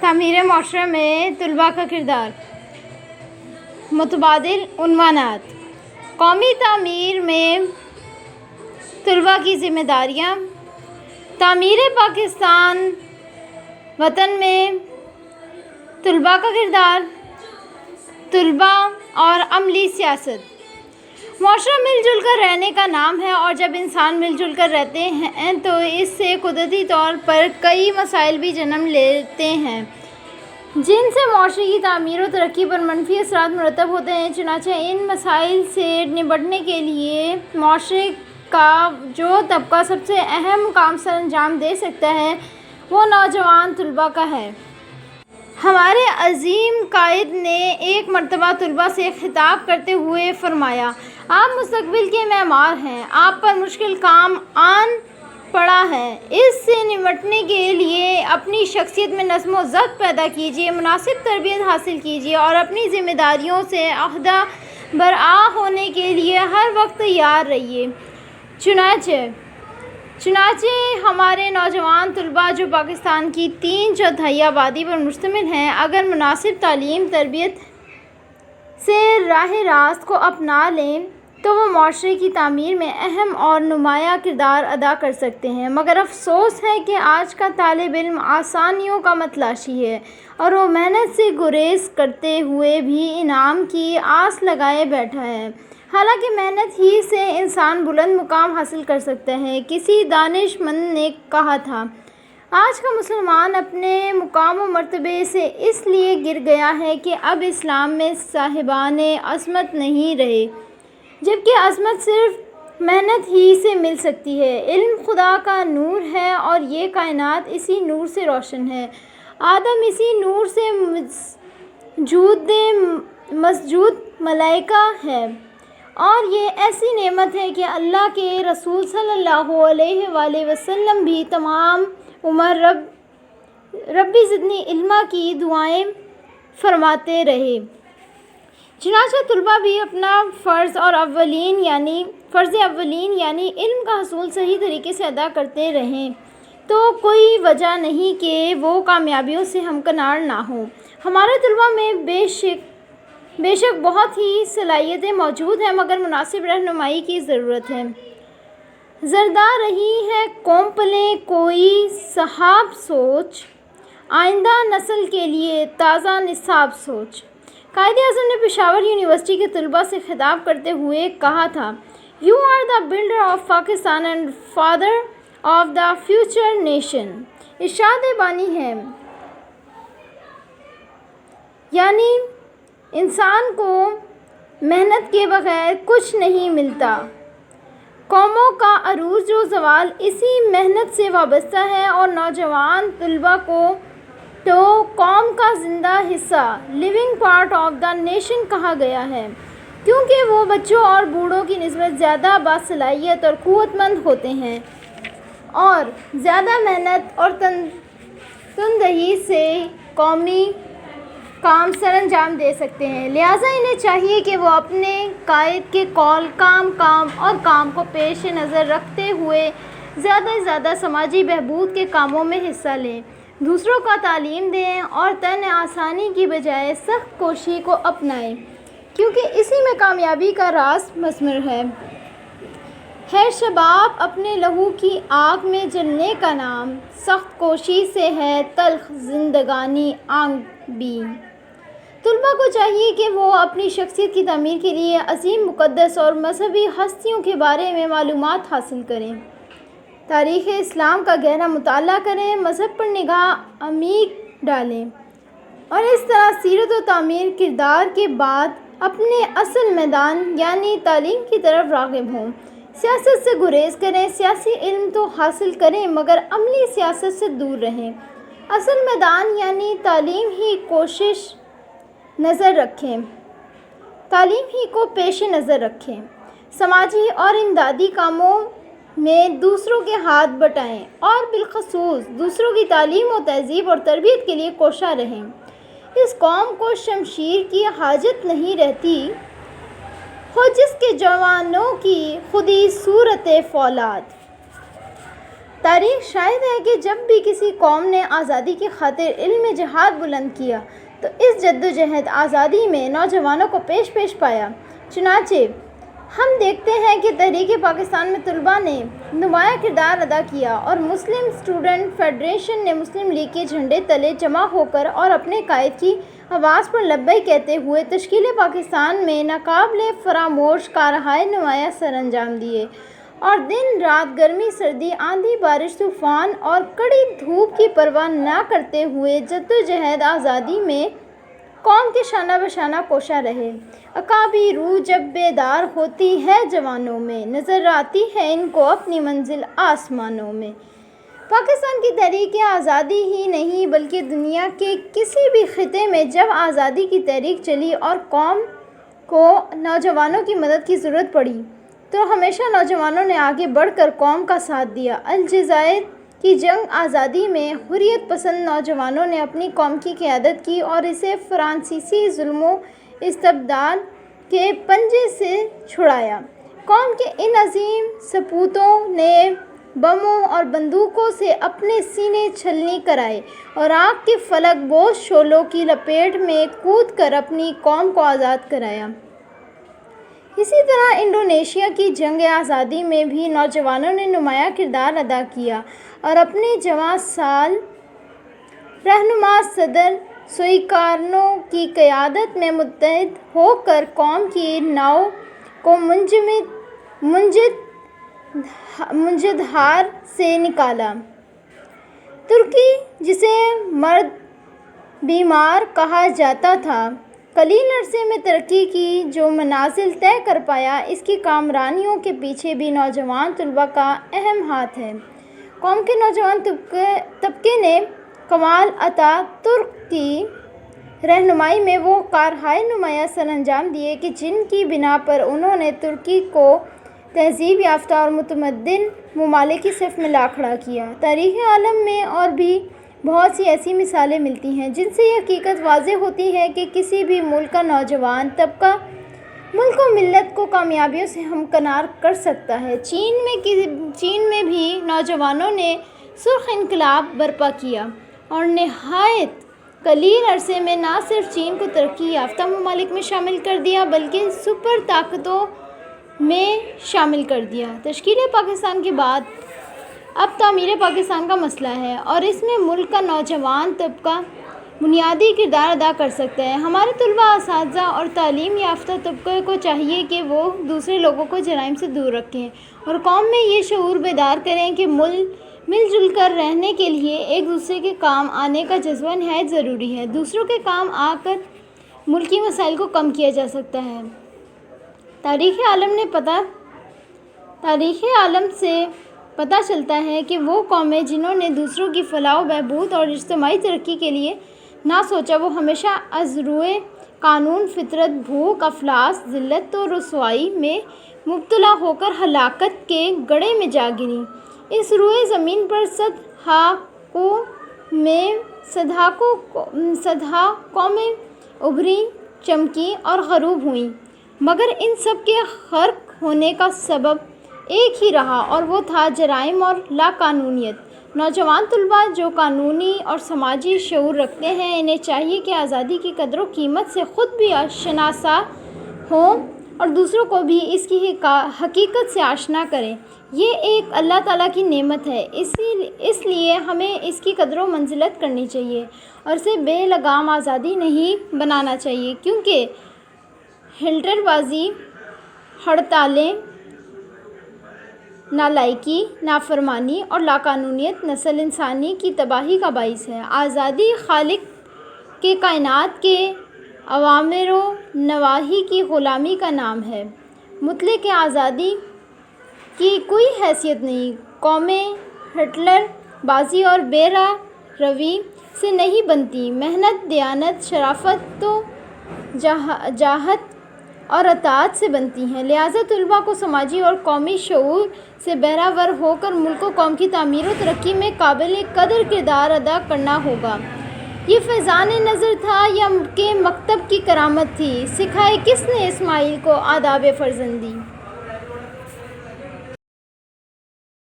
تعمیر معاشرہ میں طلباء کا کردار، متبادل عنوانات، قومی تعمیر میں طلباء کی ذمہ داریاں، تعمیر پاکستان وطن میں طلباء کا کردار، طلباء اور عملی سیاست۔ معاشرہ مل جل کر رہنے کا نام ہے، اور جب انسان مل جل کر رہتے ہیں تو اس سے قدرتی طور پر کئی مسائل بھی جنم لیتے ہیں جن سے معاشرے کی تعمیر و ترقی پر منفی اثرات مرتب ہوتے ہیں۔ چنانچہ ان مسائل سے نمٹنے کے لیے معاشرے کا جو طبقہ سب سے اہم کام سر انجام دے سکتا ہے وہ نوجوان طلباء کا ہے۔ ہمارے عظیم قائد نے ایک مرتبہ طلباء سے خطاب کرتے ہوئے فرمایا، آپ مستقبل کے معمار ہیں، آپ پر مشکل کام آن پڑا ہے۔ اس سے نمٹنے کے لیے اپنی شخصیت میں نظم و ضبط پیدا کیجیے، مناسب تربیت حاصل کیجیے اور اپنی ذمہ داریوں سے عہدہ برآ ہونے کے لیے ہر وقت تیار رہیے۔ چنانچہ ہمارے نوجوان طلباء جو پاکستان کی 3/4 آبادی پر مشتمل ہیں، اگر مناسب تعلیم تربیت سے راہ راست کو اپنا لیں تو وہ معاشرے کی تعمیر میں اہم اور نمایاں کردار ادا کر سکتے ہیں۔ مگر افسوس ہے کہ آج کا طالب علم آسانیوں کا متلاشی ہے اور وہ محنت سے گریز کرتے ہوئے بھی انعام کی آس لگائے بیٹھا ہے، حالانکہ محنت ہی سے انسان بلند مقام حاصل کر سکتا ہے۔ کسی دانش مند نے کہا تھا، آج کا مسلمان اپنے مقام و مرتبے سے اس لیے گر گیا ہے کہ اب اسلام میں صاحبان عظمت نہیں رہے، جبکہ عظمت صرف محنت ہی سے مل سکتی ہے۔ علم خدا کا نور ہے اور یہ کائنات اسی نور سے روشن ہے۔ آدم اسی نور سے مسجود ملائکہ ہے، اور یہ ایسی نعمت ہے کہ اللہ کے رسول صلی اللہ علیہ وآلہ وسلم بھی تمام عمر ربی زدنی علما کی دعائیں فرماتے رہے۔ چنانچہ طلباء بھی اپنا فرض اولین یعنی علم کا حصول صحیح طریقے سے ادا کرتے رہیں تو کوئی وجہ نہیں کہ وہ کامیابیوں سے ہمکنار نہ ہوں۔ ہمارے طلباء میں بے شک بہت ہی صلاحیتیں موجود ہیں، مگر مناسب رہنمائی کی ضرورت ہے۔ زردہ رہی ہے قوم پلے کوئی صاحب سوچ، آئندہ نسل کے لیے تازہ نصاب سوچ۔ قائد اعظم نے پشاور یونیورسٹی کے طلباء سے خطاب کرتے ہوئے کہا تھا، You are the builder of Pakistan and father of the future nation۔ ارشاد بانی ہے، یعنی انسان کو محنت کے بغیر کچھ نہیں ملتا۔ قوموں کا عروج و زوال اسی محنت سے وابستہ ہے، اور نوجوان طلباء کو تو قوم کا زندہ حصہ living part of the nation کہا گیا ہے، کیونکہ وہ بچوں اور بوڑھوں کی نسبت زیادہ باصلاحیت اور قوت مند ہوتے ہیں اور زیادہ محنت اور تندہی سے قومی کام سر انجام دے سکتے ہیں۔ لہٰذا انہیں چاہیے کہ وہ اپنے قائد کے قول کام کو پیش نظر رکھتے ہوئے زیادہ سے زیادہ سماجی بہبود کے کاموں میں حصہ لیں، دوسروں کو تعلیم دیں اور تن آسانی کی بجائے سخت کوشی کو اپنائیں، کیونکہ اسی میں کامیابی کا راز مضمر ہے۔ شباب اپنے لہو کی آگ میں جلنے کا نام، سخت کوشی سے ہے تلخ زندگانی آنگ بھی۔ طلباء کو چاہیے کہ وہ اپنی شخصیت کی تعمیر کے لیے عظیم مقدس اور مذہبی ہستیوں کے بارے میں معلومات حاصل کریں، تاریخ اسلام کا گہرا مطالعہ کریں، مذہب پر نگاہ عمیق ڈالیں اور اس طرح سیرت و تعمیر کردار کے بعد اپنے اصل میدان یعنی تعلیم کی طرف راغب ہوں۔ سیاست سے گریز کریں، سیاسی علم تو حاصل کریں مگر عملی سیاست سے دور رہیں۔ اصل میدان یعنی تعلیم ہی کو پیش نظر رکھیں، سماجی اور امدادی کاموں میں دوسروں کے ہاتھ بٹائیں اور بالخصوص دوسروں کی تعلیم و تہذیب اور تربیت کے لیے کوشاں رہیں۔ اس قوم کو شمشیر کی حاجت نہیں رہتی ہو جس کے جوانوں کی خودی صورت فولاد۔ تاریخ شاہد ہے کہ جب بھی کسی قوم نے آزادی کی خاطر علم جہاد بلند کیا تو اس جدوجہد آزادی میں نوجوانوں کو پیش پایا۔ چنانچہ ہم دیکھتے ہیں کہ تحریک پاکستان میں طلباء نے نمایاں کردار ادا کیا اور مسلم اسٹوڈنٹ فیڈریشن نے مسلم لیگ کے جھنڈے تلے جمع ہو کر اور اپنے قائد کی آواز پر لبیک کہتے ہوئے تشکیل پاکستان میں ناقابل فراموش کارہائے نمایاں سر انجام دیے اور دن رات گرمی سردی آندھی بارش طوفان اور کڑی دھوپ کی پرواہ نہ کرتے ہوئے جدوجہد آزادی میں قوم کے شانہ بشانہ کوشاں رہے۔ اکابی روح جب بیدار ہوتی ہے جوانوں میں، نظر آتی ہے ان کو اپنی منزل آسمانوں میں۔ پاکستان کی تحریک آزادی ہی نہیں بلکہ دنیا کے کسی بھی خطے میں جب آزادی کی تحریک چلی اور قوم کو نوجوانوں کی مدد کی ضرورت پڑی تو ہمیشہ نوجوانوں نے آگے بڑھ کر قوم کا ساتھ دیا۔ الجزائر کی جنگ آزادی میں حریت پسند نوجوانوں نے اپنی قوم کی قیادت کی اور اسے فرانسیسی ظلم و استبداد کے پنجے سے چھڑایا۔ قوم کے ان عظیم سپوتوں نے بموں اور بندوقوں سے اپنے سینے چھلنی کرائے اور آگ کے فلک بوز شعلوں کی لپیٹ میں کود کر اپنی قوم کو آزاد کرایا۔ اسی طرح انڈونیشیا کی جنگ آزادی میں بھی نوجوانوں نے نمایاں کردار ادا کیا اور اپنے جواں سال رہنما صدر سویکارنو کی قیادت میں متحد ہو کر قوم کی ناؤ کو منجدہار سے نکالا۔ ترکی جسے مرد بیمار کہا جاتا تھا، قلیل عرصے میں ترقی کی جو منازل طے کر پایا، اس کی کامرانیوں کے پیچھے بھی نوجوان طلباء کا اہم ہاتھ ہے۔ قوم کے نوجوان طبقے نے کمال اتا ترک کی رہنمائی میں وہ کارہائے نمایاں سر انجام دیے کہ جن کی بنا پر انہوں نے ترکی کو تہذیب یافتہ اور متمدن ممالک کی صف میں لا کھڑا کیا۔ تاریخ عالم میں اور بھی بہت سی ایسی مثالیں ملتی ہیں جن سے یہ حقیقت واضح ہوتی ہے کہ کسی بھی ملک کا نوجوان طبقہ ملک و ملت کو کامیابیوں سے ہمکنار کر سکتا ہے۔ چین میں بھی نوجوانوں نے سرخ انقلاب برپا کیا اور نہایت قلیل عرصے میں نہ صرف چین کو ترقی یافتہ ممالک میں شامل کر دیا بلکہ سپر طاقتوں میں شامل کر دیا۔ تشکیل پاکستان کے بعد اب تعمیر پاکستان کا مسئلہ ہے اور اس میں ملک کا نوجوان طبقہ بنیادی کردار ادا کر سکتا ہے۔ ہمارے طلباء، اساتذہ اور تعلیم یافتہ طبقے کو چاہیے کہ وہ دوسرے لوگوں کو جرائم سے دور رکھیں اور قوم میں یہ شعور بیدار کریں کہ مل جل کر رہنے کے لیے ایک دوسرے کے کام آنے کا جذبہ نہایت ضروری ہے۔ دوسروں کے کام آ کر ملکی مسائل کو کم کیا جا سکتا ہے۔ تاریخ عالم سے پتہ چلتا ہے کہ وہ قومیں جنہوں نے دوسروں کی فلاح و بہبود اور اجتماعی ترقی کے لیے نہ سوچا، وہ ہمیشہ از روئے قانون فطرت، بھوک، افلاس، ذلت و رسوائی میں مبتلا ہو کر ہلاکت کے گڑھے میں جا گریں۔ اس روئے زمین پر صدہا قومیں ابھریں، چمکیں اور غروب ہوئیں، مگر ان سب کے غرق ہونے کا سبب ایک ہی رہا اور وہ تھا جرائم اور لاقانونیت۔ نوجوان طلباء جو قانونی اور سماجی شعور رکھتے ہیں، انہیں چاہیے کہ آزادی کی قدر و قیمت سے خود بھی شناسا ہوں اور دوسروں کو بھی اس کی حقیقت سے آشنا کریں۔ یہ ایک اللہ تعالیٰ کی نعمت ہے، اس لیے ہمیں اس کی قدر و منزلت کرنی چاہیے اور اسے بے لگام آزادی نہیں بنانا چاہیے، کیونکہ ہلٹر بازی، ہڑتالیں، نالائکی، نافرمانی اور لاقانونیت نسل انسانی کی تباہی کا باعث ہے۔ آزادی خالق کے کائنات کے اوامر و نواہی کی غلامی کا نام ہے۔ مطلق آزادی کی کوئی حیثیت نہیں۔ قومیں ہٹلر بازی اور بے راہ روی سے نہیں بنتی، محنت، دیانت، شرافت و جاہت اور اطاعت سے بنتی ہیں۔ لہٰذا طلباء کو سماجی اور قومی شعور سے بہرہ ہو کر ملک و قوم کی تعمیر و ترقی میں قابل قدر کردار ادا کرنا ہوگا۔ یہ فیضان نظر تھا یا کہ مکتب کی کرامت تھی؟ سکھائے کس نے اسماعیل کو آداب فرزندی؟